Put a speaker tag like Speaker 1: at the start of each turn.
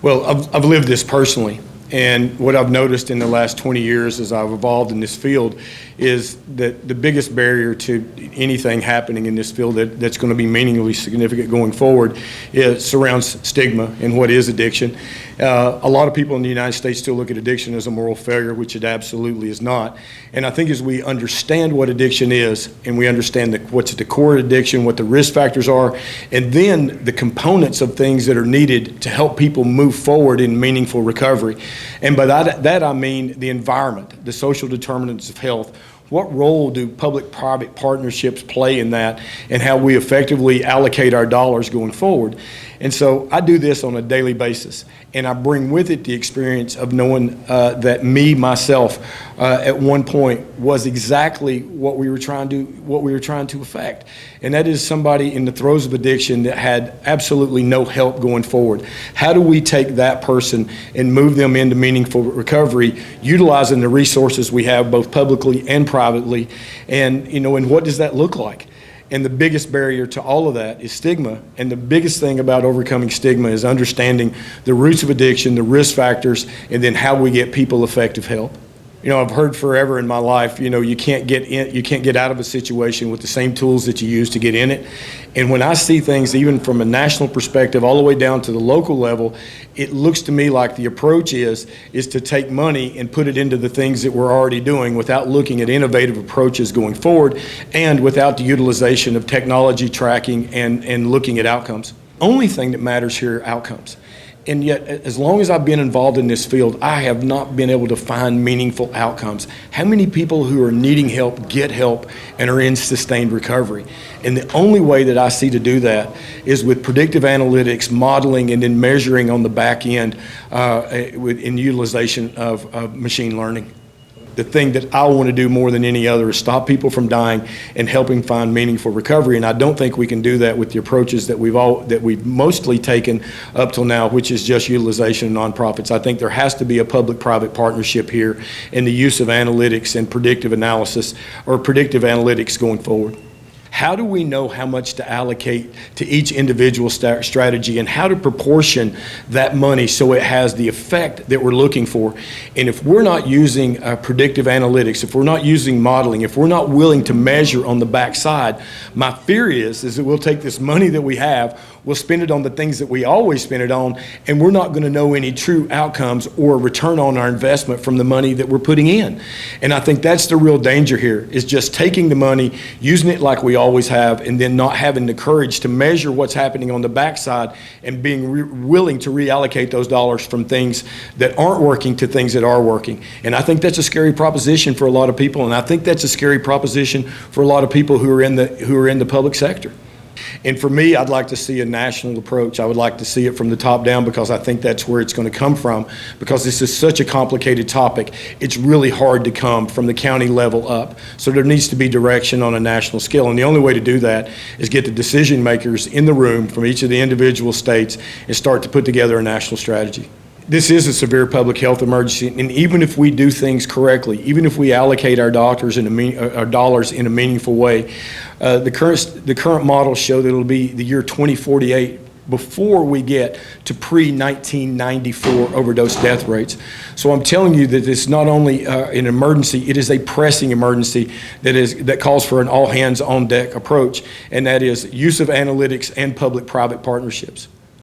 Speaker 1: Well, I've lived this personally, and what I've noticed in the last 20 years as I've evolved in this field is that the biggest barrier to anything happening in this field that's going to be meaningfully significant going forward surrounds stigma and what is addiction. A lot of people in the United States still look at addiction as a moral failure, which it absolutely is not. And I think as we understand what addiction is, and we understand what's at the core of addiction, what the risk factors are, and then the components of things that are needed to help people move forward in meaningful recovery. And by that I mean the environment, the social determinants of health. What role do public-private partnerships play in that, and how we effectively allocate our dollars going forward? And so I do this on a daily basis, and I bring with it the experience of knowing that myself, at one point was exactly what we were trying to affect. And that is somebody in the throes of addiction that had absolutely no help going forward. How do we take that person and move them into meaningful recovery, utilizing the resources we have both publicly and privately? And, and what does that look like? And the biggest barrier to all of that is stigma. And the biggest thing about overcoming stigma is understanding the roots of addiction, the risk factors, and then how we get people effective help. I've heard forever in my life, you can't get out of a situation with the same tools that you use to get in it. And when I see things, even from a national perspective, all the way down to the local level, it looks to me like the approach is to take money and put it into the things that we're already doing without looking at innovative approaches going forward, and without the utilization of technology tracking and looking at outcomes. Only thing that matters here are outcomes. And yet, as long as I've been involved in this field, I have not been able to find meaningful outcomes. How many people who are needing help get help and are in sustained recovery? And the only way that I see to do that is with predictive analytics, modeling, and then measuring on the back end in utilization of machine learning. The thing that I want to do more than any other is stop people from dying and helping find meaningful recovery. And I don't think we can do that with the approaches that we've mostly taken up till now, which is just utilization of nonprofits. I think there has to be a public-private partnership here in the use of analytics and predictive analysis, or predictive analytics going forward. How do we know how much to allocate to each individual strategy, and how to proportion that money so it has the effect that we're looking for? And if we're not using predictive analytics, if we're not using modeling, if we're not willing to measure on the backside, my fear is that we'll take this money that we have, we'll spend it on the things that we always spend it on, and we're not going to know any true outcomes or return on our investment from the money that we're putting in. And I think that's the real danger here, is just taking the money, using it like we always have, and then not having the courage to measure what's happening on the backside, and being willing to reallocate those dollars from things that aren't working to things that are working. And I think that's a scary proposition for a lot of people, and I think that's a scary proposition for a lot of people who are in the public sector. And for me, I'd like to see a national approach. I would like to see it from the top down, because I think that's where it's going to come from, because this is such a complicated topic. It's really hard to come from the county level up. So there needs to be direction on a national scale. And the only way to do that is get the decision makers in the room from each of the individual states and start to put together a national strategy. This is a severe public health emergency, and even if we do things correctly, even if we allocate our dollars in a meaningful way, the current models show that it'll be the year 2048 before we get to pre-1994 overdose death rates. So I'm telling you that it's not only an emergency, it is a pressing emergency that calls for an all hands on deck approach, and that is use of analytics and public-private partnerships.